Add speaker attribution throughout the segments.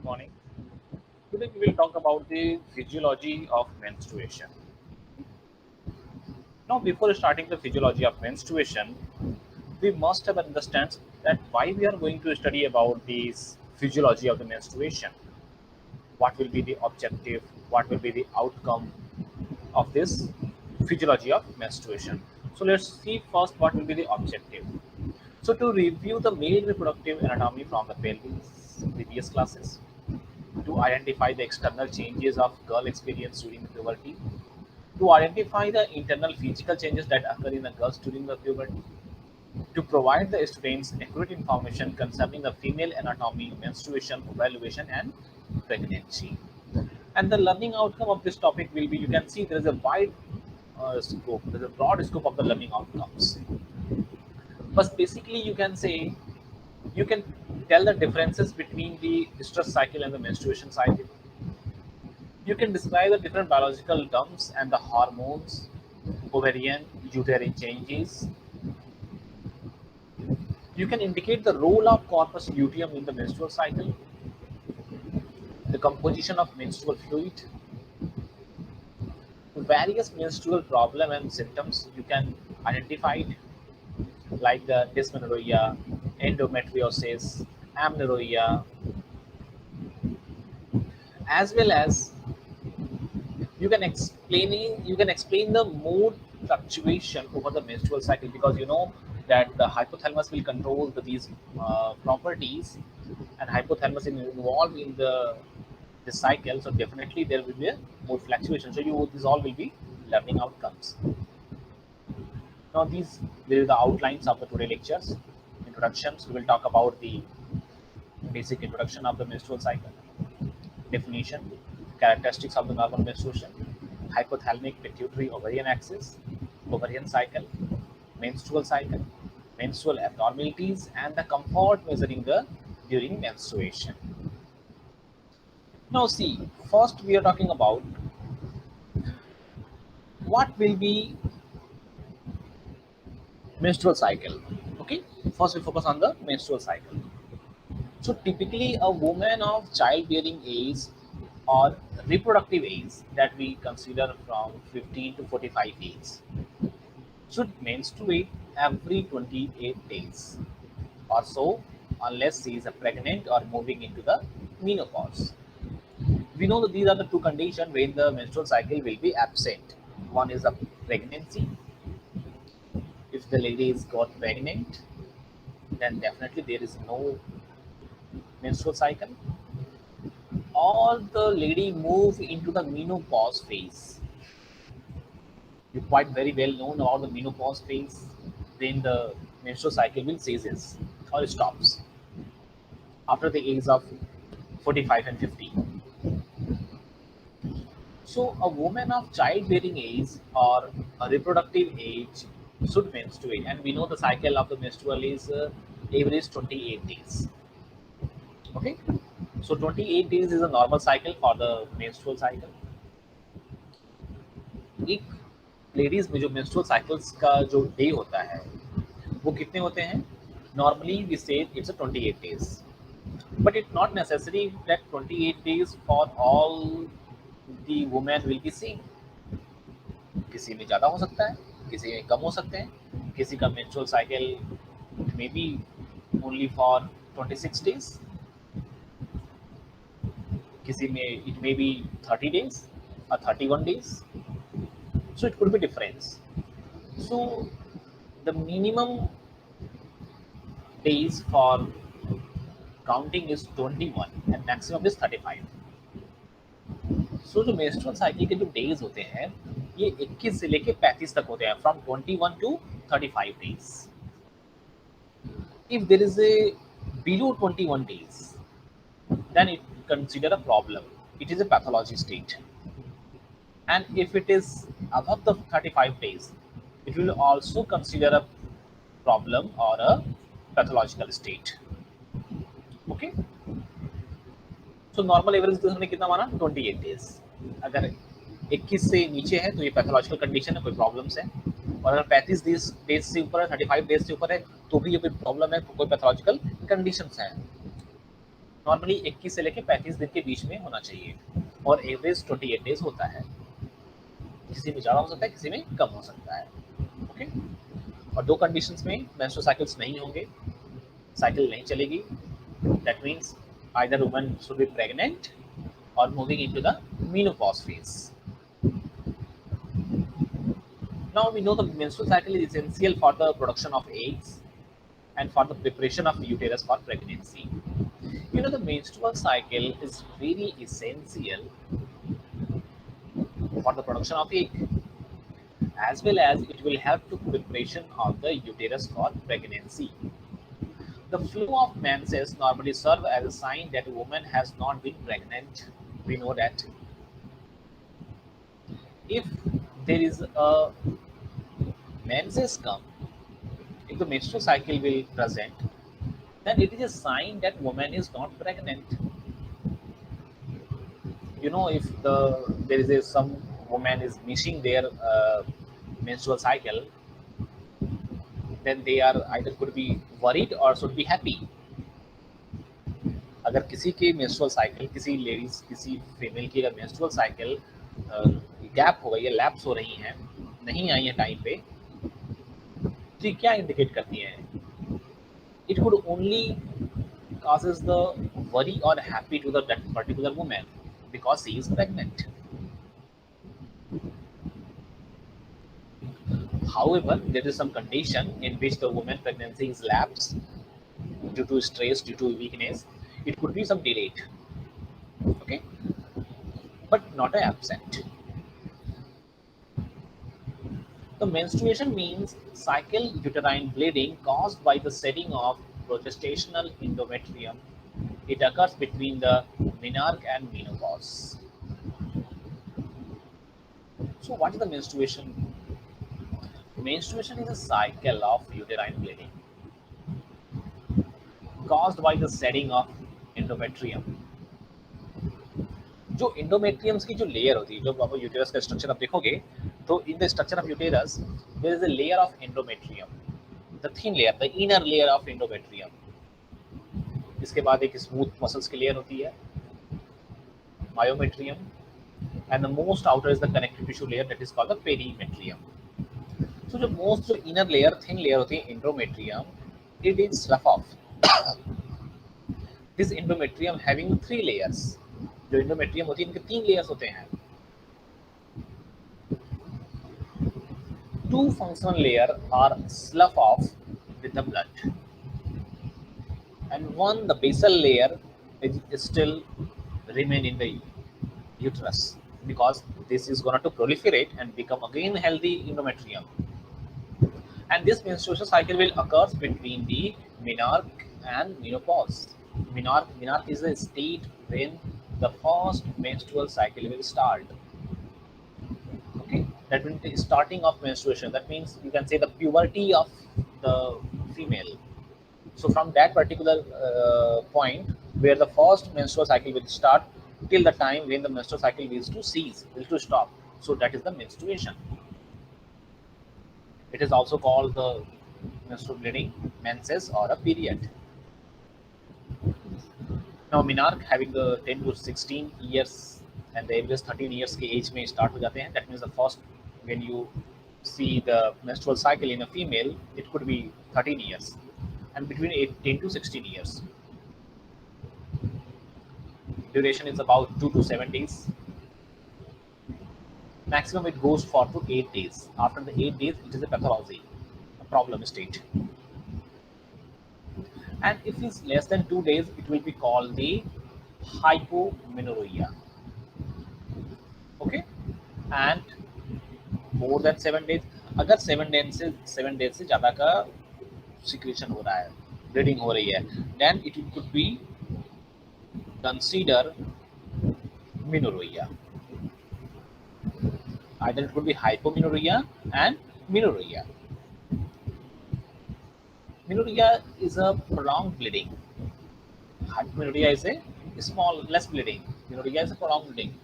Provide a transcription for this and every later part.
Speaker 1: good morning. Today we will talk about the physiology of menstruation. Now, before starting the physiology of menstruation, we must have understand that why we are going to study about this physiology of the menstruation. What will be the objective? What will be the outcome of this physiology of menstruation? So let's see first what will be the objective. So to review the male reproductive anatomy from the previous classes, to identify the external changes of girl experience during puberty, to identify the internal physical changes that occur in the girls during the puberty, to provide the students accurate information concerning the female anatomy, menstruation, evaluation, and pregnancy. And the learning outcome of this topic will be, you can see there is a wide scope, there is a broad scope of the learning outcomes. But basically, you can say you can tell the differences between the stress cycle and the menstruation cycle. You can describe the different biological terms and the hormones, ovarian, uterine changes. You can indicate the role of corpus luteum in the menstrual cycle, the composition of menstrual fluid, various menstrual problem and symptoms you can identify it, like the dysmenorrhea, endometriosis, amenorrhea, as well as you can explain the mood fluctuation over the menstrual cycle, because you know that the hypothalamus will control these properties, and hypothalamus is involved in the cycle, so definitely there will be a mood fluctuation. So you these all will be learning outcomes. Now these will be the outlines of the today lectures. Introductions, we will talk about the basic introduction of the menstrual cycle, definition, characteristics of the normal menstruation, hypothalamic pituitary ovarian axis, ovarian cycle, menstrual abnormalities, and the comfort measuring the during menstruation. Now, see, first we are talking about what will be menstrual cycle. Okay, first we focus on the menstrual cycle. So, typically, a woman of childbearing age or reproductive age that we consider from 15 to 45 days should menstruate every 28 days or so, unless she is pregnant or moving into the menopause. We know that these are the two conditions when the menstrual cycle will be absent. One is a pregnancy. If the lady is got pregnant, then definitely there is no menstrual cycle. Or the lady move into the menopause phase. You quite very well known about the menopause phase. Then the menstrual cycle will ceases or stops after the age of 45 and 50. So, a woman of childbearing age or a reproductive age should menstruate, and we know the cycle of the menstrual is average 28 days. Okay, so 28 days is a normal cycle for the menstrual cycle. एक ladies में जो menstrual cycles का जो day होता है वो कितने होते हैं? Normally we say it's a 28 days, but it's not necessary that 28 days for all the women will be same. किसी में ज़्यादा हो सकता है, किसी में कम हो सकते हैं, किसी का menstrual cycle may be only for 26 days, किसी में it may be 30 days or 31 days, so it could be difference. So the minimum days for counting is 21 and maximum is 35. So जो menstrual cycle के जो days होते हैं ये 21 से लेके 35 तक होते हैं, from 21 to 35 days. If there is a below 21 days, then it consider a problem. It is a pathology state. And if it is above the 35 days, it will also consider a problem or a pathological state. Okay. So normal average हमने कितना माना? 28 days. अगर 21 से नीचे है तो ये pathological condition है, कोई प्रॉब्लम्स है, और अगर 35 डेज से ऊपर है, 35 डेज से ऊपर है, तो भी ये कोई प्रॉब्लम है, कोई पैथोलॉजिकल कंडीशंस है. नॉर्मली 21 से लेकर 35 दिन के बीच में होना चाहिए और एवरेज 28 डेज होता है। किसी में ज़्यादा हो सकता है, किसी में कम हो सकता है। ओके, और दो कंडीशंस में मेंस्ट्रुअल साइकिल्स नहीं होंगे, साइकिल नहीं चलेगी। That means either woman should be pregnant और moving into the menopause phase. Now we know the menstrual cycle is essential for the production of eggs and for the preparation of uterus for pregnancy. You know, the menstrual cycle is very essential for the production of egg, as well as it will help to preparation of the uterus for pregnancy. The flow of menses normally serve as a sign that a woman has not been pregnant. We know that if there is a menses come, if the menstrual cycle will present, then it is a sign that woman is not pregnant. You know, if there is some woman is missing their menstrual cycle, then they are either could be worried or should be happy. अगर किसी के menstrual cycle, किसी ladies, किसी female की अगर menstrual cycle gap हो गई है, लैप्स हो रही हैं, नहीं आई है टाइम पे, तो ये क्या इंडिकेट करती है? It could only causes the worry or happy to the that particular woman because she is pregnant. However, there is some condition in which the woman pregnancy is lapsed due to stress, due to weakness. It could be some delayed, okay, but not absent. The menstruation means cycle uterine bleeding caused by the shedding of progestational endometrium. It occurs between the menarche and menopause. So, what is the menstruation? Menstruation is a cycle of uterine bleeding caused by the shedding of endometrium. जो इंडोमेट्रियम्स की जो layer होती है, जब आप uterus का structure आप देखोगे, तो in the structure of uterus there is a layer of endometrium, the thin layer, the inner layer of endometrium. इसके बाद एक स्मूथ मसल्स की लेयर होती है, myometrium, and the most outer is the connective tissue layer, that is called the perimetrium. So जो most जो inner layer, thin layer होती है endometrium, it is rough of this endometrium having 3 layers. जो endometrium होती है, इनके 3 layers होते हैं। 2 functional layer are slough off with the blood, and one, the basal layer, is still remain in the uterus because this is going to proliferate and become again healthy endometrium. And this menstruation cycle will occur between the menarche and menopause. Menarche is a state when the first menstrual cycle will start. Okay, that means the starting of menstruation. That means you can say the puberty of the female. So from that particular point where the first menstrual cycle will start till the time when the menstrual cycle will to cease, will to stop. So that is the menstruation. It is also called the menstrual bleeding, menses, or a period. Now menarche having the 10 to 16 years and the average 13 years के age में start हो जाते हैं. That means the first when you see the menstrual cycle in a female, it could be 13 years, and between 18 to 16 years. Duration is about 2 to 7 days. Maximum it goes for to 8 days. After the 8 days, it is a pathology, a problem state. And if it's less than 2 days, it will be called the hypomenorrhea. Okay, and more than 7 days, अगर 7 days से ज़्यादा का secretion हो रहा है, bleeding हो रही है, then it could be consider menorrhea. Either it could be hypomenorrhea and menorrhea. Menorrhea is a prolonged bleeding. Hypomenorrhea is a small, less bleeding. Menorrhea is a prolonged bleeding,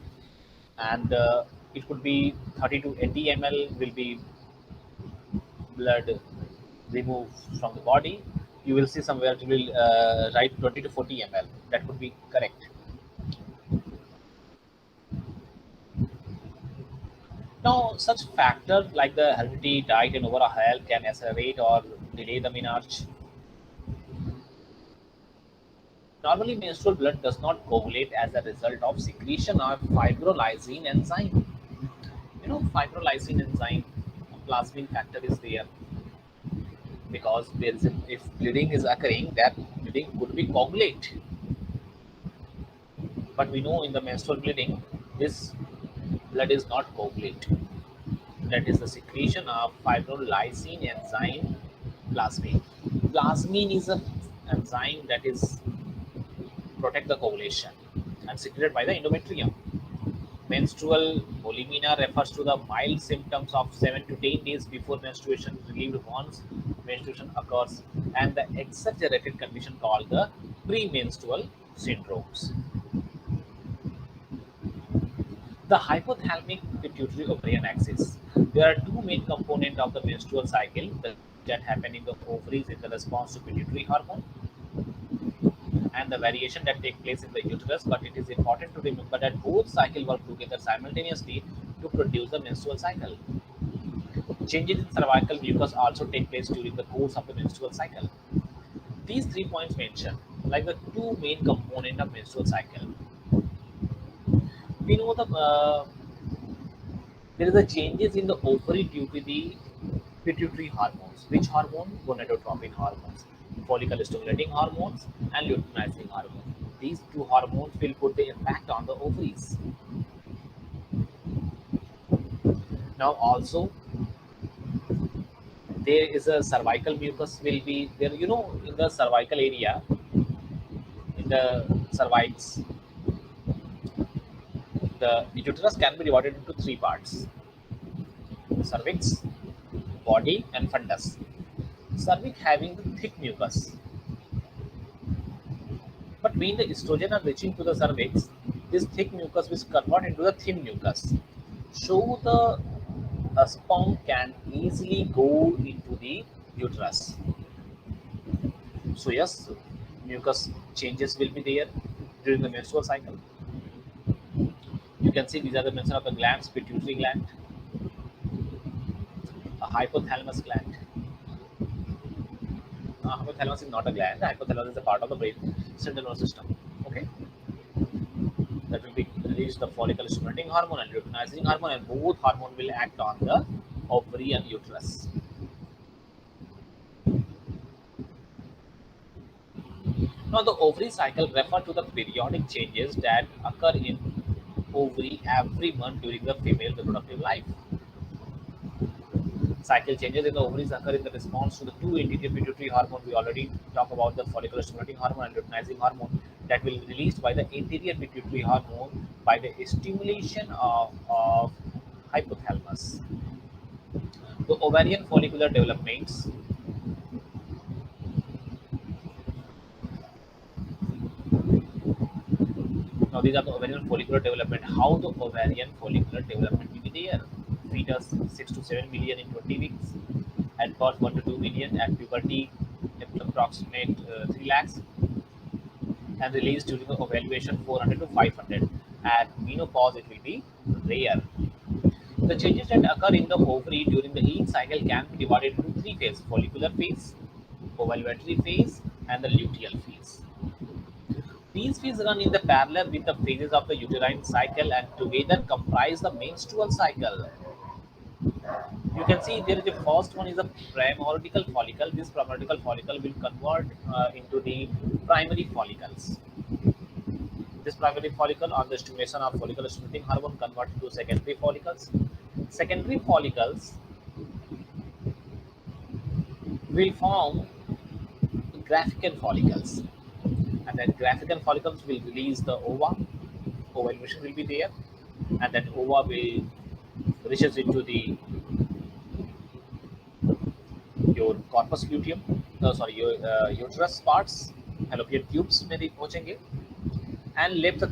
Speaker 1: and it could be 30 to 80 ml will be blood removed from the body. You will see somewhere it will write 20 to 40 ml. That could be correct. Now, such factors like the heredity, diet, and overall health can accelerate or delay the menarche. Normally, menstrual blood does not coagulate as a result of secretion of fibrolysine enzyme. Fibrolysine enzyme, plasmin factor is there because there is if bleeding is occurring, that bleeding could be coagulate. But we know in the menstrual bleeding, this blood is not coagulate. That is the secretion of fibrolysine enzyme plasmin. Plasmin is a enzyme that is protect the coagulation and secreted by the endometrium. Menstrual bulimia refers to the mild symptoms of 7 to 10 days before menstruation, relieved once menstruation occurs, and the exaggerated condition called the premenstrual syndromes. The hypothalamic pituitary ovarian axis. There are two main components of the menstrual cycle that happen in the ovaries in the response to pituitary hormone and the variation that take place in the uterus, but it is important to remember that both cycles work together simultaneously to produce the menstrual cycle. Changes in cervical mucus also take place during the course of the menstrual cycle. These 3 points mentioned, like the two main components of menstrual cycle. We know there is a changes in the ovary due to the pituitary hormones. Which hormone? Gonadotropin hormones, follicle stimulating hormones, and luteinizing hormone. These two hormones will put the impact on the ovaries. Now also there is a cervical mucus will be there. In the cervical area, in the cervix, the uterus can be divided into three parts: cervix, body, and fundus. Cervix having the thick mucus, but when the estrogen are reaching to the cervix, this thick mucus will convert into the thin mucus. So the sperm can easily go into the uterus. So yes, mucus changes will be there during the menstrual cycle. You can see these are the mention of the glands: pituitary gland, a hypothalamus gland. Hypothalamus is not a gland. Hypothalamus is a part of the brain central nervous system. Okay, that will be release the follicle stimulating hormone and luteinizing hormone, and both hormone will act on the ovary and uterus. Now, the ovary cycle refer to the periodic changes that occur in ovary every month during the female reproductive life. Cycle changes in the ovaries occur in the response to the two anterior pituitary hormone. We already talked about the follicular stimulating hormone and luteinizing hormone that will be released by the anterior pituitary hormone by the stimulation of hypothalamus. The ovarian follicular developments. Now these are the ovarian follicular development. How the ovarian follicular development will be there? Fetus 6 to 7 million in 20 weeks. At birth 1 to 2 million. At puberty approximate 3 lakhs. And released during the ovulation 400 to 500. At menopause it will be rare. The changes that occur in the ovary during the each cycle can be divided into three phases: follicular phase, ovulatory phase, and the luteal phase. These phases run in the parallel with the phases of the uterine cycle and together comprise the menstrual cycle. You can see there is the first one is a primordial follicle. This primordial follicle will convert into the primary follicles. This primary follicle on the stimulation of follicle stimulating hormone convert to secondary follicles. Secondary follicles will form Graafican follicles, and then Graafican follicles will release the ova. Ovulation will be there, and that ova will reaches into the your corpus luteum, your uterus parts, fallopian tubes में भी पहुंचेंगे, and left the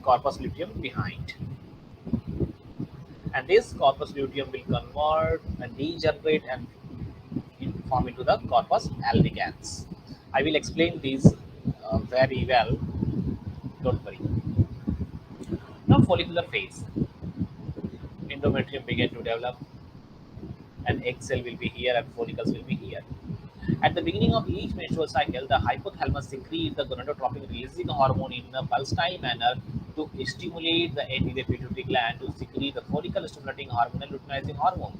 Speaker 1: corpus luteum behind. And this corpus luteum will convert and degenerate and form into the corpus albicans. I will explain these very well, don't worry. Now follicular phase, endometrium begin to develop, and egg cell will be here and follicles will be here. At the beginning of each menstrual cycle, the hypothalamus secretes the gonadotropin releasing hormone in a pulsatile manner to stimulate the anterior pituitary gland to secrete the follicle stimulating hormone and luteinizing hormone.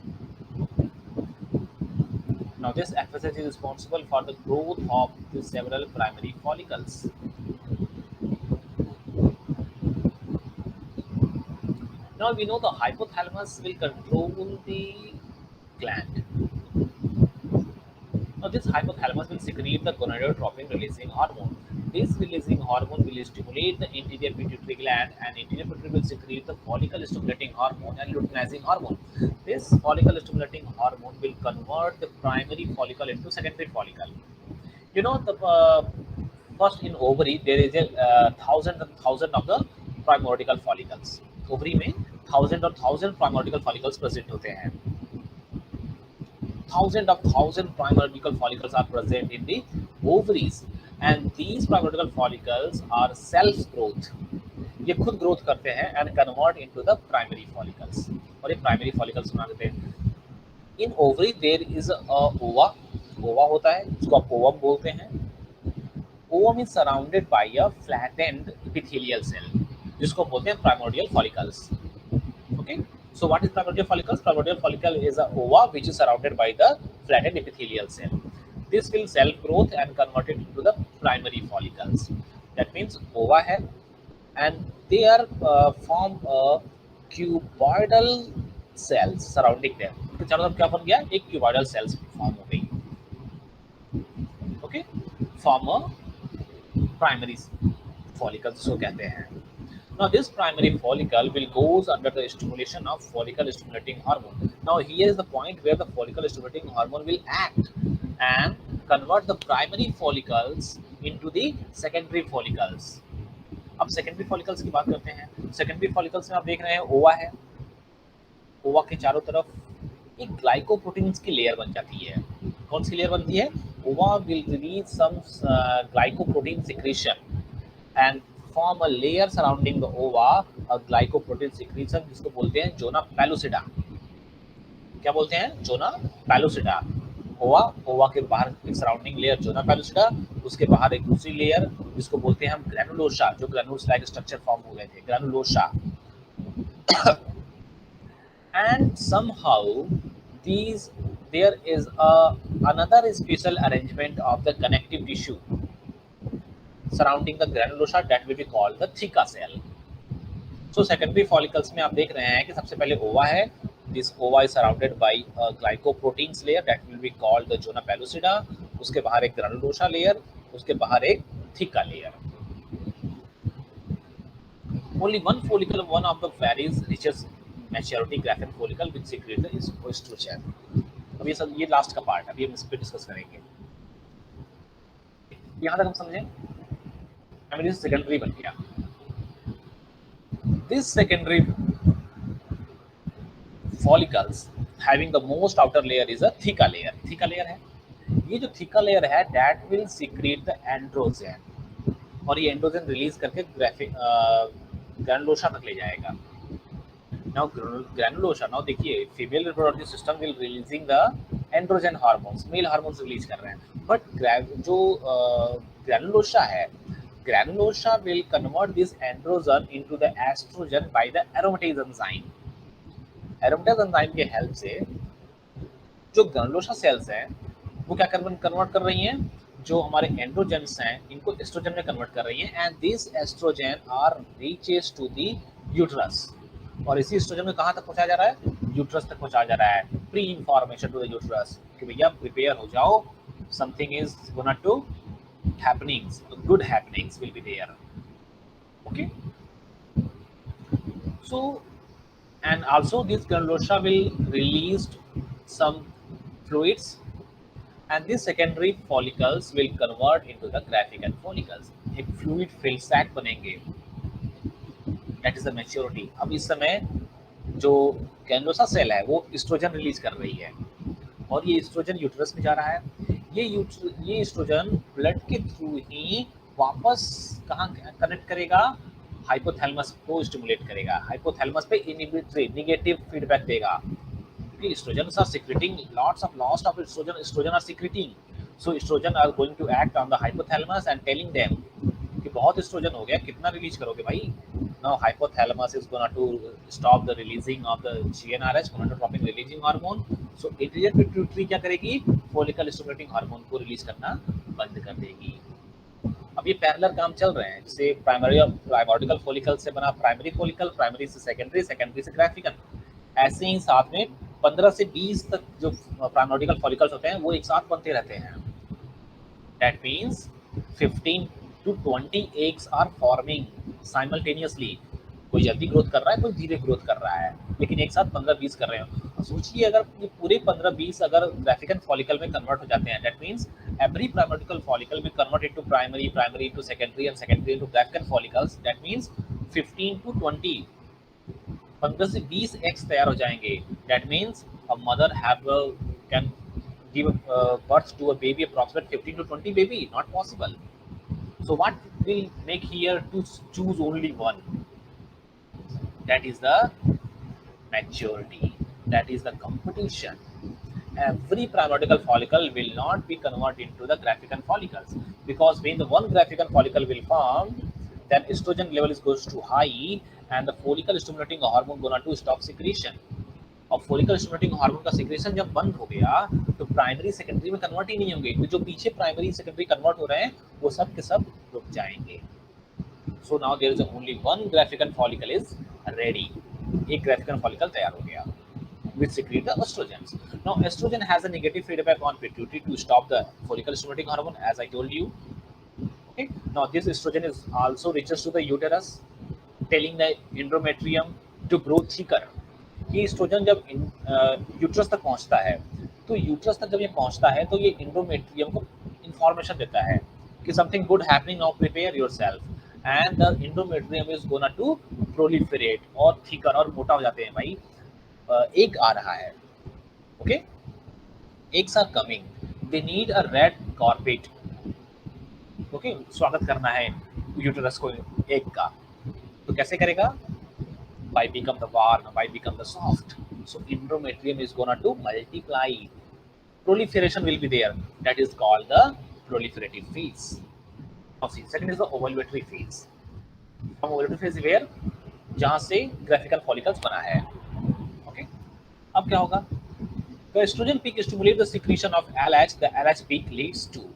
Speaker 1: Now, this FSH is responsible for the growth of the several primary follicles. Now, we know the hypothalamus will control the gland. Now, this hypothalamus will secrete the gonadotropin releasing hormone. This releasing hormone will stimulate the anterior pituitary gland, and anterior pituitary will secrete the follicle stimulating hormone and luteinizing hormone. This follicle stimulating hormone will convert the primary follicle into secondary follicle. You know, the first in ovary there is a thousand and thousand of the primordial follicles. Ovary में thousand और thousand primordial follicles present होते हैं. Thousand primordial follicles are present in the ovaries, and these primordial follicles are self growth. ये खुद growth करते हैं and convert into the primary follicles, और ये primary follicles बना देते हैं. In ovary there is a ova. Ova होता है, इसको आप ovum बोलते हैं. Ovum is surrounded by a flattened epithelial cell, जिसको बोलते हैं primordial follicles. Okay. So what is primordial follicles? Primordial follicle is a ova which is surrounded by the flattened epithelial cell. This will cell growth and convert it into the primary follicles. That means ova है, and they are form a cuboidal cells surrounding them. तो चारों तरफ क्या बन गया? एक cuboidal cells form हो गई. Okay, form a primary follicle जिसको कहते हैं. Now this primary follicle will goes under the stimulation of follicle stimulating hormone. Now here is the point where the follicle stimulating hormone will act and convert the primary follicles into the secondary follicles. अब secondary follicles की बात करते हैं. Secondary follicles में आप देख रहे हैं ओवा है. ओवा के चारों तरफ एक ग्लाइकोप्रोटीन्स की लेयर बन जाती है. कौन सी लेयर बनती है? ओवा will release some glycoprotein secretion and form a layer surrounding the ova, a glycoprotein secretion जिसको बोलते हैं जोना पैलुसिडा. क्या बोलते हैं? जोना पैलुसिडा. ओवा के बाहर एक सराउंडिंग लेयर जोना पैलुसिडा, उसके बाहर एक दूसरी लेयर जिसको बोलते हैं हम ग्रैनुलोसा, जो ग्रैनुल्स लाइक स्ट्रक्चर फॉर्म हो गए थे, granulosa. And somehow there is another special arrangement of the connective tissue surrounding the granulosa that will be called the theca cell. So secondary follicles में आप देख रहे हैं कि सबसे पहले ova है. This ova is surrounded by a glycoproteins layer that will be called the zona pellucida. उसके बाहर एक granulosa layer, उसके बाहर एक theca layer. Only one follicle, one of the varies reaches maturity, graphene follicle, which secretes the estrogen. अब ये last का part है, अभी हम इस पे डिस्कस करेंगे. यहाँ तक हम समझें. I mean, this secondary बन गया. This secondary follicles having the most outer layer is a theca layer. Theca layer है. ये जो theca layer है, that will secrete the androgen, और ये androgen release करके granulosa तक ले जाएगा. Now granulosa, now देखिए female reproductive system will releasing the androgen hormones, male hormones release कर रहे हैं. But जो granulosa है, granulosa will convert this androgen into the estrogen by the aromatase enzyme. Aromatase enzyme के help से जो granulosa cells हैं वो क्या convert कर रही हैं? जो हमारे androgens हैं इनको estrogen में convert कर रही हैं, and these estrogen are reaches to the uterus. और इसी estrogen में कहाँ तक पहुँचाया जा रहा है? यूट्रस तक पहुँचाया जा रहा है. Pre information to the uterus कि भैया प्रिपेयर हो जाओ, something is gonna to happenings, good happenings will be there. Okay, so and also this granulosa will release some fluids, and these secondary follicles will convert into the graphican follicles. एक fluid filled sac बनेंगे. That is the maturity. अब इस समय जो granulosa cell है वो estrogen release कर रही है. और ये एस्ट्रोजन यूट्रस में जा रहा है। ये एस्ट्रोजन ब्लड के थ्रू ही वापस कहाँ कनेक्ट करेगा, हाइपोथैलेमस को स्टिमुलेट करेगा, हाइपोथैलेमस पे इनहिबिटरी नेगेटिव फीडबैक देगा, क्योंकि estrogen are secreting lots of estrogen are secreting, so estrogen are going to act on the hypothalamus and telling them कि बहुत एस्ट्रोजन हो गया, कितना रिलीज करोगे भाई। Now hypothalamus is gonna to stop the releasing of the GnRH, gonadotropin releasing hormone. So interior pituitary क्या करेगी, follicle stimulating hormone को रिलीज करना बंद कर देगी। अब ये पैरेलल काम चल रहे हैं, जैसे प्राइमोर्डिकल फॉलिकल से बना प्राइमरी फॉलिकल, प्राइमरी से सेकेंडरी, सेकेंडरी से ग्राफिकन, ऐसे ही साथ में 15 से 20 तक जो प्राइमोर्डिकल फॉलिकल्स होते हैं वो एक साथ बनते रहते हैं। That means 15 to 20 eggs are forming simultaneously। कोई जल्दी ग्रोथ कर रहा है, कोई धीरे ग्रोथ कर रहा है, लेकिन एक साथ 15-20 कर रहे हो। सोचिए अगर ये पूरे 15-20 अगर ग्राफिकन फॉलिकल में कन्वर्ट हो जाते हैं, that means every primordial follicle में convert into primary, primary into secondary and secondary into graafian follicles. That means 15 to 20, 15 से 20 एग्स तैयार हो जाएंगे। That means a mother can give birth to a baby approximate 15 to 20 baby, not possible. So what will make here to choose only one? That is the maturity, that is the competition. Every primordial follicle will not be converted into the graphican follicles, because when the one graphican follicle will form, then estrogen level is goes too high and the follicle stimulating hormone gonna to stop secretion। और follicle stimulating hormone का secretion जब बंद हो गया तो primary secondary में convert ही नहीं होंगे, तो जो पीछे प्राइमरी सेकेंडरी कन्वर्ट हो रहे हैं वो सब के सब रुक जाएंगे। So now there is only one Graafian follicle is ready, एक ग्राफिकन फॉलिकल तैयार हो गया which secrete the estrogens. Now estrogen has a negative feedback on pituitary to stop the follicle stimulating hormone, as I told you. Okay, now this estrogen is also reaches to the uterus, telling the endometrium to grow thicker। ये oestrogen जब uterus तक पहुंचता है, तो uterus तक जब ये पहुंचता है तो ये एंडोमेट्रियम को इंफॉर्मेशन देता है कि something good happening, now prepare yourself and the endometrium is gonna to proliferate और थिकर और मोटा हो जाते हैं भाई। एग आ रहा है, okay, eggs are coming, they need a red carpet, okay, स्वागत करना है यूट्रस को एग का, तो कैसे करेगा, by become the warm, by become the soft, so endometrium is gonna to multiply, proliferation will be there, that is called the proliferative phase। Now see, second is the ovulatory phase। from ovulatory phase where जहां से graphical follicles बना है, okay। अब क्या होगा, the estrogen peak stimulate the secretion of LH, the LH peak leads to,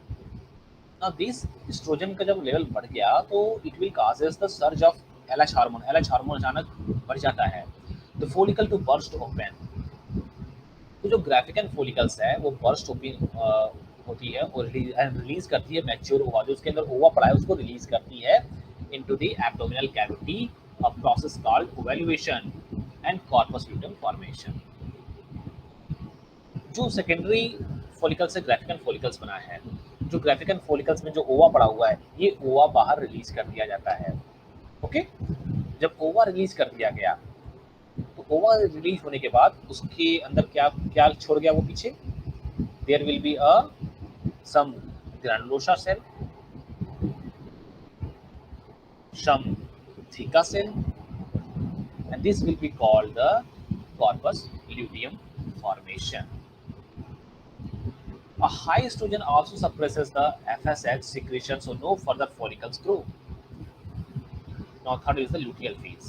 Speaker 1: now this estrogen का जब level बढ़ गया तो it will causes the surge of LH hormone, LH hormone अचानक बढ़ जाता है, तो फोलिकल टू बर्स्ट ओपन, तो जो ग्राफिकन फोलिकल्स है वो बर्स्ट ओपन होती है और रिलीज करती है मैच्योर ओवा, जो उसके अंदर ओवा पड़ा है उसको रिलीज करती है into the abdominal cavity, a process called ovulation and corpus luteum formation. जो सेकेंडरी फोलिकल से ग्राफिकन फोलिकल्स बना है, जो ग्राफिकन फोलिकल्स में जो ओवा पड़ा हुआ है, ये ओवा बाहर रिलीज कर दिया जाता है, ओके। जब ओवा रिलीज कर दिया गया तो ओवा रिलीज होने के बाद उसके अंदर क्या क्या छोड़ गया वो पीछे, there will be a some granulosa cell, some theca cell, and this will be called the corpus luteum formation. A high estrogen also suppresses the FSH secretion, so no further follicles grow। Now third is the luteal phase।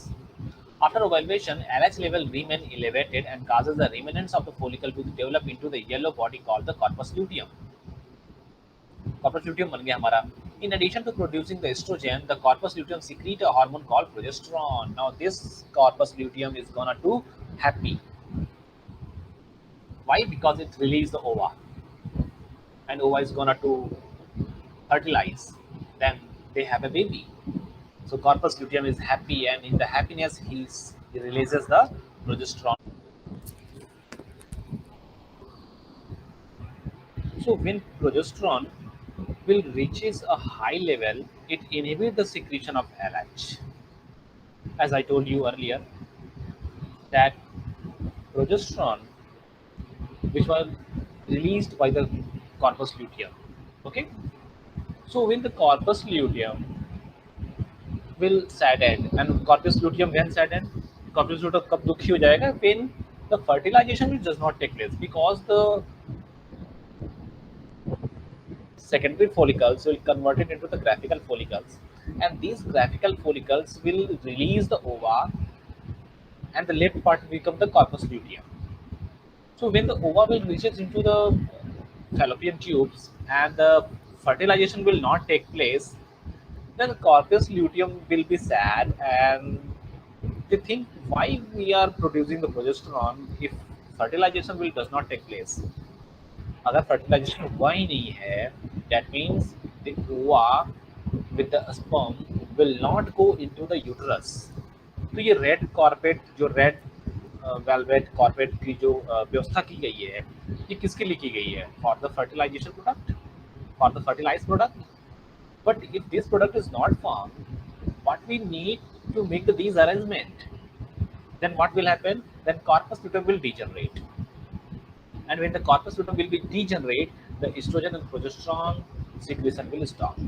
Speaker 1: After ovulation, LH level remain elevated and causes the remnants of the follicle to develop into the yellow body called the corpus luteum। Corpus luteum बन गया हमारा। In addition to producing the estrogen, the corpus luteum secrete a hormone called progesterone। Now this corpus luteum is gonna do happy। Why? Because it releases the ova, and ova is gonna to fertilize, then they have a baby। So corpus luteum is happy, and in the happiness he releases the progesterone। So when progesterone will reaches a high level, it inhibits the secretion of LH। As I told you earlier, that progesterone, which was released by the corpus luteum. Okay, so when the corpus luteum will sadden, and corpus luteum when sadden, corpus luteum कब दुखी हो जाएगा, when the fertilization does not take place, because the secondary follicles will convert it into the graphical follicles, and these graphical follicles will release the ova, and the left part will become the corpus luteum. So when the ova will reaches into the fallopian tubes and the fertilization will not take place, then the corpus luteum will be sad, and they think why we are producing the progesterone if fertilization will does not take place. अगर fertilization हुआ ही नहीं है, that means the ova with the sperm will not go into the uterus. तो ये red कॉर्पेट जो red velvet कॉर्पेट की जो व्यवस्था की गई है, ये किसके लिए की गई है? For the fertilization product, for the fertilize product. But if this product is not form, what we need to make these arrangement, then what will happen? Then corpus luteum will degenerate, and when the corpus luteum will be degenerate, the estrogen and progesterone secretion will stop.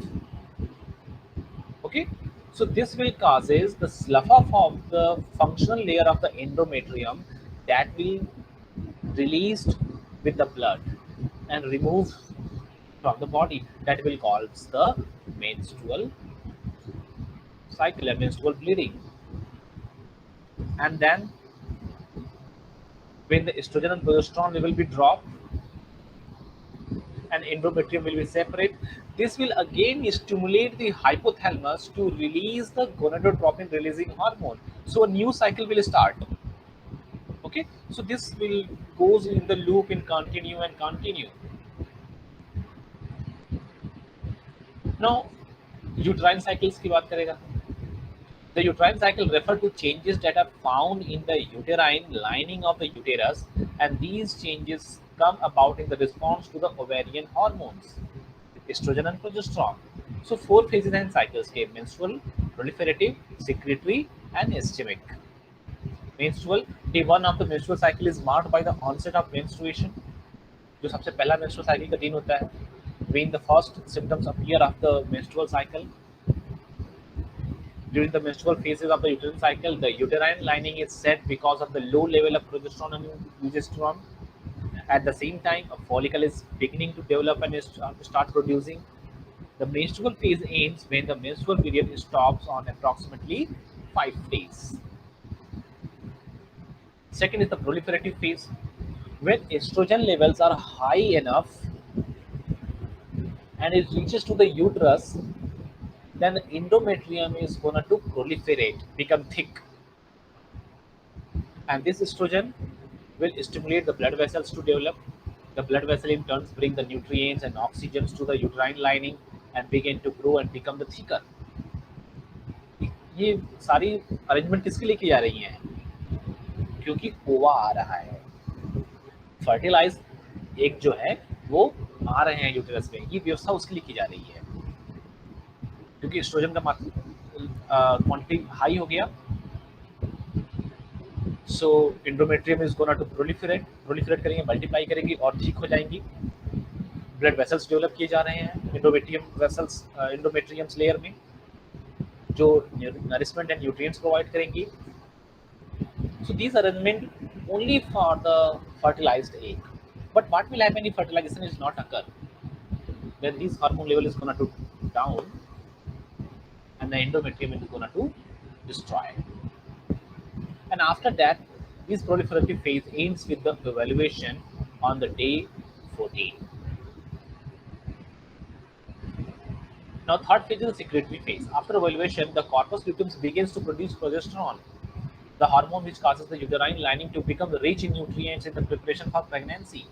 Speaker 1: Okay, so this will causes the slough off of the functional layer of the endometrium that will released with the blood and removed from the body, that will cause the menstrual cycle and menstrual bleeding. And then when the estrogen and progesterone level will be dropped and endometrium will be separate, this will again stimulate the hypothalamus to release the gonadotropin releasing hormone. So a new cycle will start. Okay, so this will goes in the loop in continue and continue. Now uterine cycles की बात करेगा. The uterine cycle refer to changes that are found in the uterine lining of the uterus, and these changes come about in the response to the ovarian hormones, estrogen and progesterone. So four phases and cycles came: menstrual, proliferative, secretory, and ischemic. Menstrual, day one of the menstrual cycle is marked by the onset of menstruation. जो सबसे पहला menstrual cycle का दिन होता है, when the first symptoms appear of the menstrual cycle. During the menstrual phases of the uterine cycle, the uterine lining is set because of the low level of progesterone and progesterone. At the same time, a follicle is beginning to develop and start producing. The menstrual phase ends when the menstrual period stops on approximately 5 days. Second is the proliferative phase. When estrogen levels are high enough and it reaches to the uterus, then the endometrium is going to proliferate, become thick. And this estrogen will stimulate the blood vessels to develop. The blood vessel in turns bring the nutrients and oxygens to the uterine lining and begin to grow and become the thicker. ये सारी arrangement किसके लिए की जा रही हैं? क्योंकि ओवा आ रहा है, फर्टिलाइज एक जो है वो आ रहे हैं यूटेरस में, ये व्यवस्था उसके लिए की जा रही है. क्योंकि एस्ट्रोजन का क्वांटिटी हाई हो गया, so endometrium is gonna to proliferate करेंगे, मल्टीप्लाई करेंगी और ठीक हो जाएंगी. ब्लड वेसल्स डेवलप किए जा रहे हैं एंडोमेट्रियम लेयर में, जो नरिशमेंट एंड न्यूट्रिएंट्स प्रोवाइड करेंगी. So this arrangement only for the fertilized egg. But what will happen if fertilization is not occur? Then this hormone level is gonna to down and the endometrium is going to destroy. And after that, this proliferative phase ends with the evaluation on the day 14. Now third phase is the secretory phase. After evaluation, the corpus luteum begins to produce progesterone, the hormone which causes the uterine lining to become rich in nutrients in the preparation for pregnancy.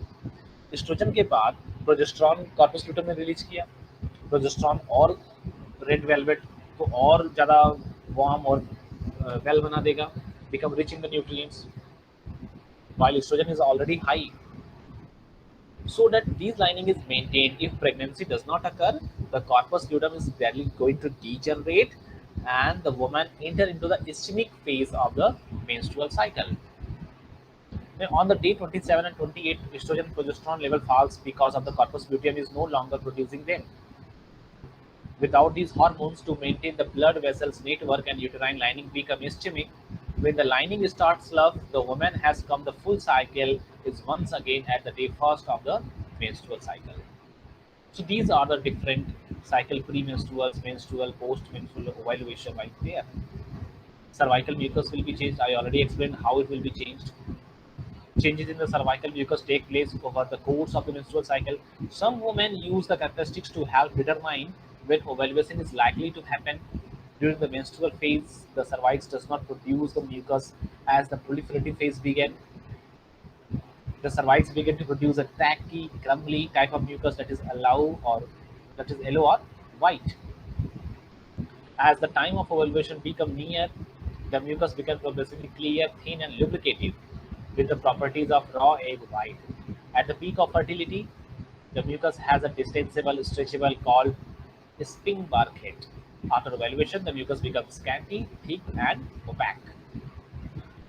Speaker 1: Estrogen के बाद progesterone corpus luteum ने release किया. Progesterone और red velvet को और ज़्यादा warm और well बना देगा, become rich in the nutrients, while estrogen is already high. So that this lining is maintained. If pregnancy does not occur, the corpus luteum is gradually going to degenerate and the woman enter into the ischemic phase of the menstrual cycle. Then on the day 27 and 28, estrogen and progesterone level falls because of the corpus luteum is no longer producing them. Without these hormones to maintain the blood vessels network and uterine lining become ischemic, when the lining starts slough, the woman has come the full cycle is once again at the day first of the menstrual cycle. So these are the different cycle premenstrual, menstrual, post-menstrual ovulation right there. Cervical mucus will be changed. I already explained how it will be changed. Changes in the cervical mucus take place over the course of the menstrual cycle. Some women use the characteristics to help determine when ovulation is likely to happen. During the menstrual phase, the cervix does not produce the mucus as the proliferative phase begins. The cervix begin to produce a tacky, crumbly type of mucus that is yellow or white. As the time of ovulation become near, the mucus becomes progressively clear, thin, and lubricative, with the properties of raw egg white. At the peak of fertility, the mucus has a distensible, stretchable called spring bark head. After ovulation, the mucus becomes scanty, thick, and opaque.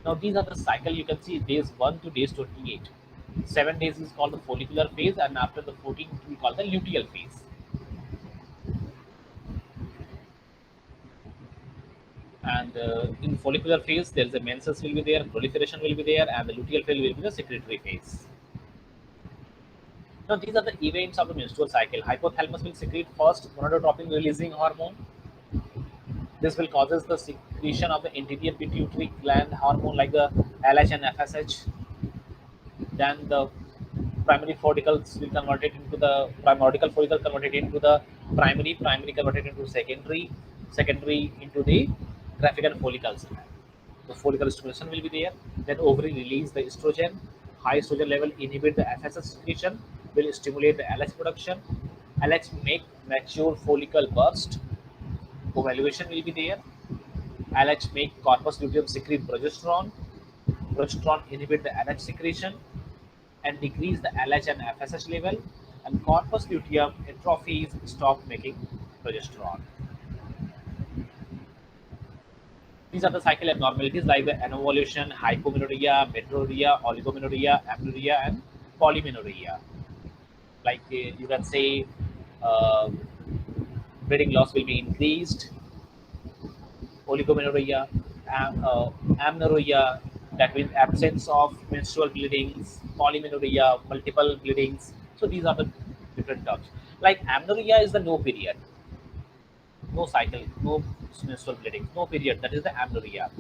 Speaker 1: Now, these are the cycle you can see days 1 to days 28. 7 days is called the follicular phase, and after the 14th, we call the luteal phase. And in follicular phase, there is a menses will be there, proliferation will be there, and the luteal phase will be the secretory phase. Now, these are the events of the menstrual cycle. Hypothalamus will secrete first gonadotropin releasing hormone. This will causes the secretion of the anterior pituitary gland hormone like the LH and FSH. Then the primary follicles will convert it into the primordial follicle converted into the primary converted into secondary into the graphical follicles. The follicle stimulation will be there. Then ovary release the estrogen. High estrogen level inhibit the FSH secretion, will stimulate the LH production. LH make mature follicle burst. Ovulation will be there. LH make corpus luteum secrete progesterone. Progesterone inhibit the LH secretion and decrease the LH and FSH level, and corpus luteum atrophies, stop making progesterone. These are the cycle abnormalities like the anovulation, hypomenorrhea, metrorrhea, oligomenorrhea, amenorrhea, and polymenorrhea. Like you can say, uh, breeding loss will be increased, oligomenorrhea, amenorrhea, that means absence of menstrual bleedings, polymenorrhea, multiple bleedings. So these are the different terms. Like amenorrhea is the no period, no cycle, no menstrual bleeding, no period. That is the amenorrhea.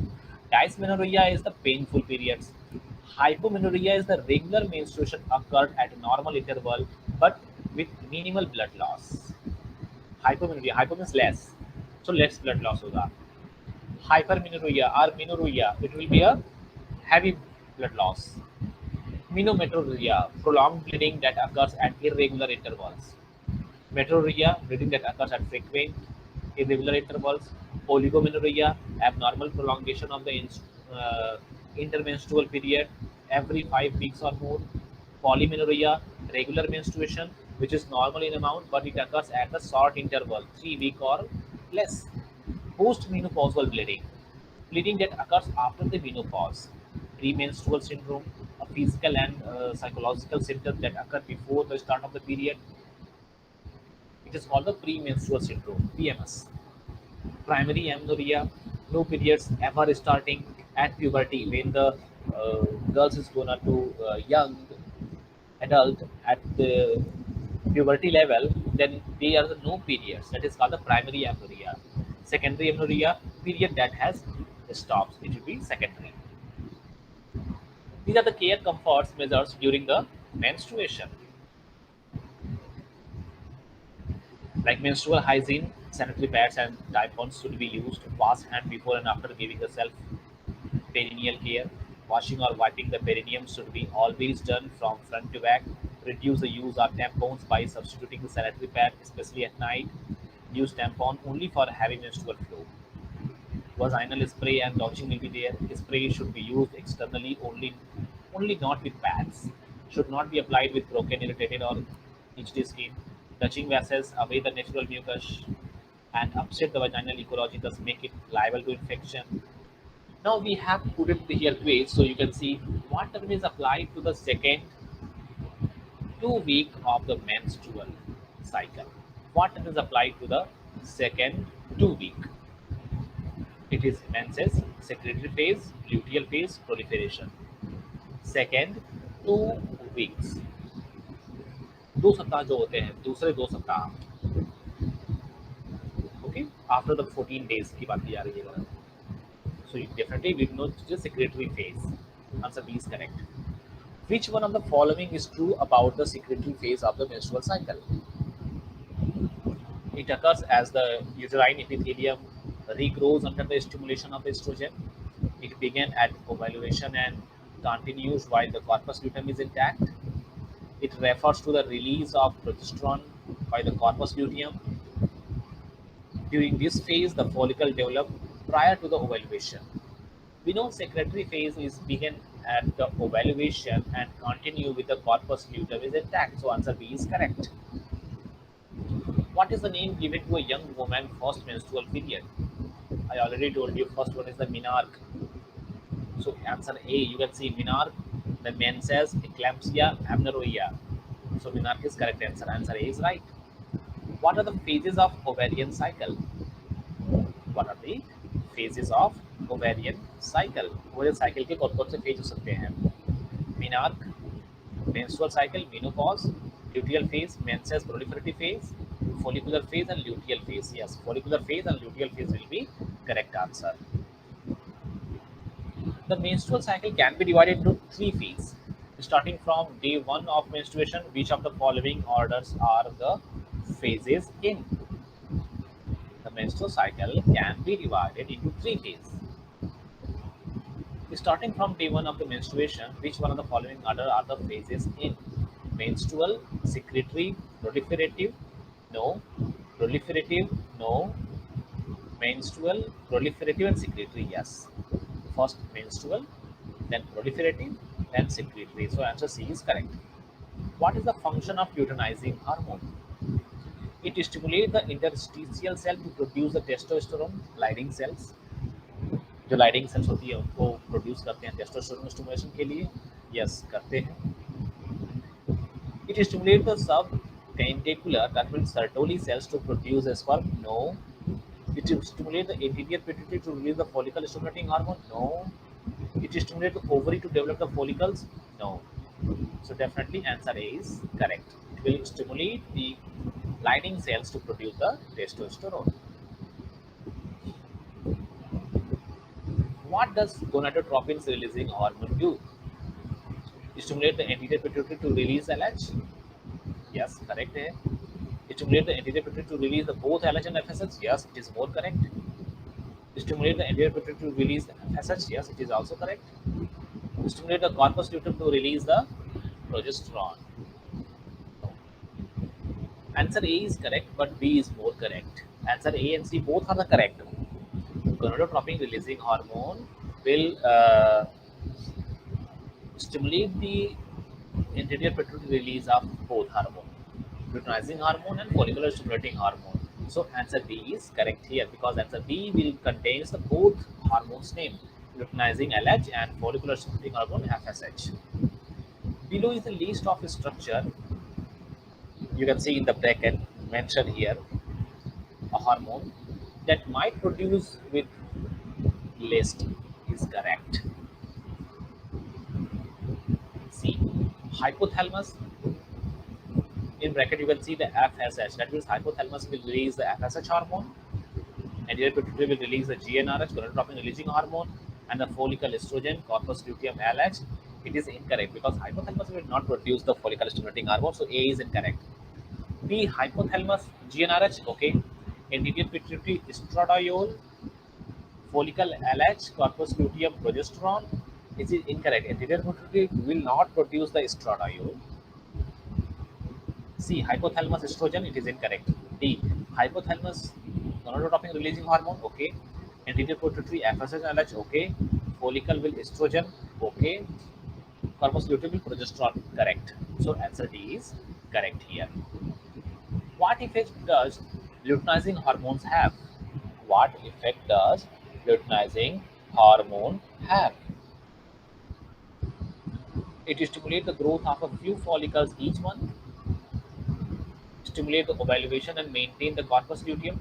Speaker 1: Dysmenorrhea is the painful periods. Hypomenorrhea is the regular menstruation occurred at a normal interval but with minimal blood loss. Hypomenorrhea, hypo means less, so less blood loss होगा. Hypermenorrhea or menorrhea, it will be a heavy blood loss. Menometrorrhea, prolonged bleeding that occurs at irregular intervals. Metrorrhea, bleeding that occurs at frequent, irregular intervals. Oligomenorrhea, abnormal prolongation of the uh, intermenstrual period every 5 weeks or more. Polymenorrhea, regular menstruation, which is normal in amount, but it occurs at a short interval, 3 weeks or less. Postmenopausal bleeding, bleeding that occurs after the menopause. Premenstrual syndrome, a physical and psychological symptom that occur before the start of the period. It is called the premenstrual syndrome, PMS. Primary amenorrhea, no periods ever starting at puberty when the girls is gonna to young adult at the puberty level, then they are the no periods. That is called the primary amenorrhea. Secondary amenorrhea, period that has stops. It will be secondary. These are the care comforts measures during the menstruation. Like menstrual hygiene, sanitary pads and tampons should be used. Wash hand before and after giving the self perineal care. Washing or wiping the perineum should be always done from front to back. Reduce the use of tampons by substituting the sanitary pad, especially at night. Use tampon only for heavy menstrual flow. Vaginal spray and douching will be there. Spray should be used externally only not with pads. Should not be applied with broken, irritated, or itchy skin. Touching vessels away the natural mucus and upset the vaginal ecology, thus make it liable to infection. Now we have put it here quiz, so you can see what term is applied to the second 2 week of the menstrual cycle. What term is applied to the second 2 week? It is menses, secretory phase, luteal phase, proliferation. Second 2 weeks, 2 सप्ताह जो होते हैं, दूसरे 2 सप्ताह, okay, after the 14 days की बात की जा रही है. So you definitely will know the secretory phase. Answer B is correct. Which one of the following is true about the secretory phase of the menstrual cycle? It occurs as the uterine epithelium regrows under the stimulation of estrogen. It began at ovulation and continues while the corpus luteum is intact. It refers to the release of progesterone by the corpus luteum. During this phase, the follicle develops prior to the ovulation. We know secretory phase is begin at the ovulation and continue with the corpus luteum is intact. So answer B is correct. What is the name given to a young woman first menstrual period? I already told you first one is the menarche. So answer A, you can see menarche, the menses, eclampsia, amenorrhea. So menarche is correct answer. Answer A is right. What are the phases of ovarian cycle? What are the phases of ovarian cycle? Ovarian cycle के कौन-कौन से phase हो सकते हैं? Menarche, menstrual cycle, menopause, luteal phase, menses proliferative phase, follicular phase and luteal phase. Yes, follicular phase and luteal phase will be correct answer. The menstrual cycle can be divided into 3 phases. Starting from day 1 of menstruation, which of the following orders are the phases in? The menstrual cycle can be divided into 3 phases. Starting from day 1 of the menstruation, which one of the following order are the phases in? Menstrual, secretory, proliferative, no. Proliferative, no. Menstrual, proliferative and secretory, yes. First menstrual, then proliferative, then secretory. So answer C is correct. What is the function of luteinizing hormone? It stimulates the interstitial cell to produce the testosterone. Lighting cells, जो lighting sales होती है उनको produce करते हैं testosterone stimulation के लिए. Yes, करते हैं. It stimulates the subtentacular, that means Sertoli cells to produce sperm. No. It stimulates the anterior pituitary to release the follicle stimulating hormone. No. It stimulates the ovary to develop the follicles. No. So definitely answer A is correct. It will stimulate the lining cells to produce the testosterone. What does gonadotropin releasing hormone do? Stimulate the anterior pituitary to release LH. Yes, correct. Stimulate the anterior pituitary to release the both LH and FSH. Yes, it is more correct. Stimulate the anterior pituitary to release the FSH. Yes, it is also correct. Stimulate the corpus luteum to release the progesterone. Answer A is correct, but B is more correct. Answer A and C both are the correct. Gonadotropin releasing hormone will stimulate the anterior pituitary release of both hormone, luteinizing hormone and follicular stimulating hormone. So answer B is correct here because answer B will contains the both hormones name, luteinizing LH and follicular stimulating hormone FSH. Below is the list of structure. You can see in the bracket mentioned here a hormone that might produce with list is correct. C. Hypothalamus. In bracket you can see the FSH. That means hypothalamus will release the FSH hormone. Anterior pituitary will release the GnRH, gonadotropin releasing hormone, and the follicle estrogen, corpus luteum LH. It is incorrect because hypothalamus will not produce the follicle stimulating hormone. So A is incorrect. B. Hypothalamus GnRH. Okay. Anterior pituitary estradiol, follicle LH, corpus luteum progesterone. It is incorrect. Anterior pituitary will not produce the estradiol. C. Hypothalamus estrogen. It is incorrect. D. Hypothalamus gonadotropin releasing hormone. Okay. Anterior pituitary FSH LH. Okay. Follicle will estrogen. Okay. Corpus luteum will progesterone. Correct. So answer D is correct here. What effect does luteinizing hormones have? What effect does luteinizing hormone have? It stimulates the growth of a few follicles each month, stimulate the ovulation and maintain the corpus luteum.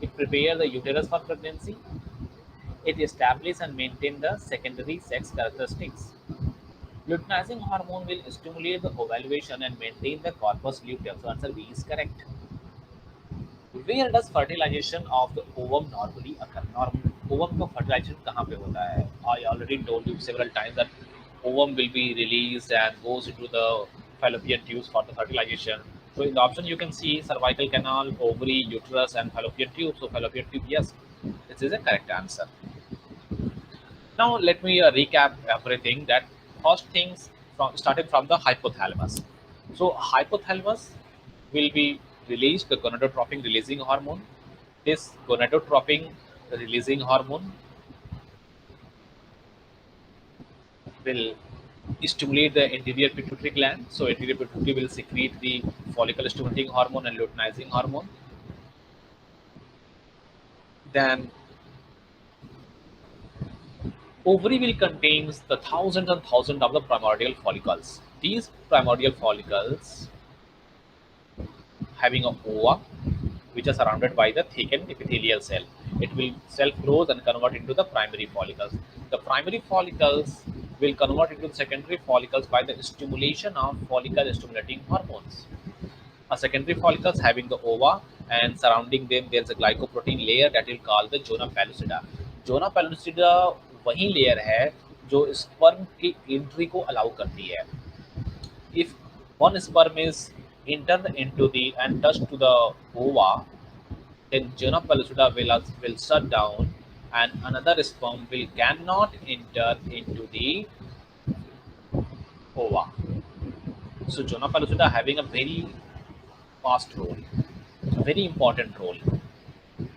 Speaker 1: It prepares the uterus for pregnancy. It establishes and maintains the secondary sex characteristics. Luteinizing hormone will stimulate the ovulation and maintain the corpus luteum. So answer B is correct. Where does fertilization of the ovum normally occur? Ovum का fertilization कहाँ पे होता है? I already told you several times that ovum will be released and goes into the fallopian tubes for the fertilization. So in the option you can see cervical canal, ovary, uterus, and fallopian tube. So fallopian tube, yes, this is a correct answer. Now let me recap everything. That first things from starting from the hypothalamus. So hypothalamus will be released the gonadotropin releasing hormone. This gonadotropin releasing hormone will stimulate the anterior pituitary gland. So anterior pituitary will secrete the follicle stimulating hormone and luteinizing hormone. Then ovary will contain the thousands and thousands of the primordial follicles. These primordial follicles having a ova which are surrounded by the thickened epithelial cell. It will self-grow and convert into the primary follicles. The primary follicles will convert into the secondary follicles by the stimulation of follicle stimulating hormones. A secondary follicles having the ova and surrounding them there is a glycoprotein layer that will call the zona pellucida. Zona pellucida वही layer है जो sperm की entry को allow करती है. If one sperm is entered into the and touched to the ova, then zona pellucida will shut down and another sperm will cannot enter into the ova. So zona pellucida having a very fast role, a very important role.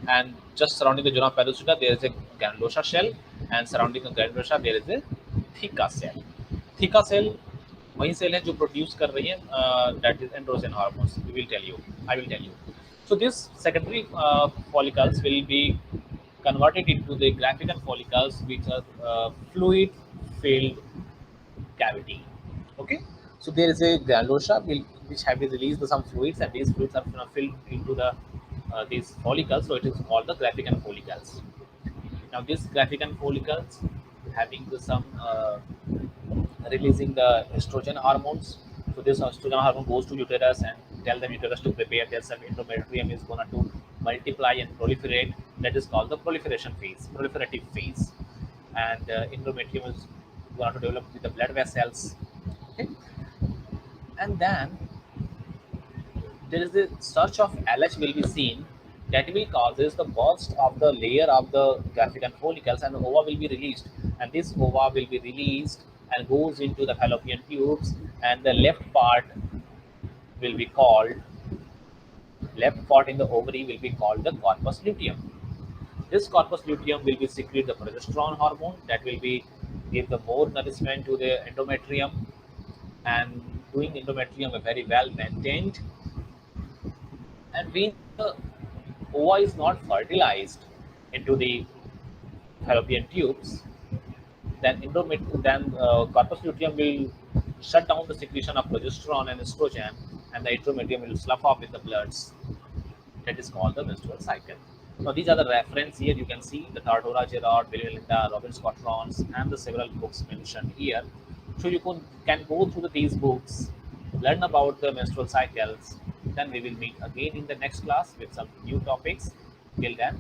Speaker 1: And just surrounding the zona pellucida there is a granulosa shell, and surrounding the granulosa there is a theca cell. Theca cell वही cell है जो produce कर रही है that is androgen hormones. We will tell you, I will tell you. So this secondary follicles will be converted into the Graafican follicles, which are fluid-filled cavity. Okay, so there is a granulosa which have released some fluids, and these fluids are filled into the these follicles. So it is called the Graafican follicles. Now these Graafican follicles having some releasing the estrogen hormones. So this estrogen hormone goes to uterus and tell them uterus to prepare themselves. Endometrium is going to multiply and proliferate. That is called the proliferation phase, proliferative phase. And endometrium is going to develop with the blood vessels. Okay, and then there is a surge of LH will be seen that will causes the burst of the layer of the Graafican follicles, and ova will be released, and this ova will be released and goes into the fallopian tubes, and the left part will be called left part in the ovary will be called the corpus luteum. This corpus luteum will be secrete the progesterone hormone that will be give the more nourishment to the endometrium, and doing endometrium a very well maintained. And when the ova is not fertilized into the fallopian tubes, then corpus luteum will shut down the secretion of progesterone and estrogen, and the endometrium will slough off in the bloods. That is called the menstrual cycle. Now these are the reference here. You can see the Tardora Gerard, Billy Linda, Robin Scott Rons, and the several books mentioned here. So you can go through these books, learn about the menstrual cycles. Then we will meet again in the next class with some new topics. Till then,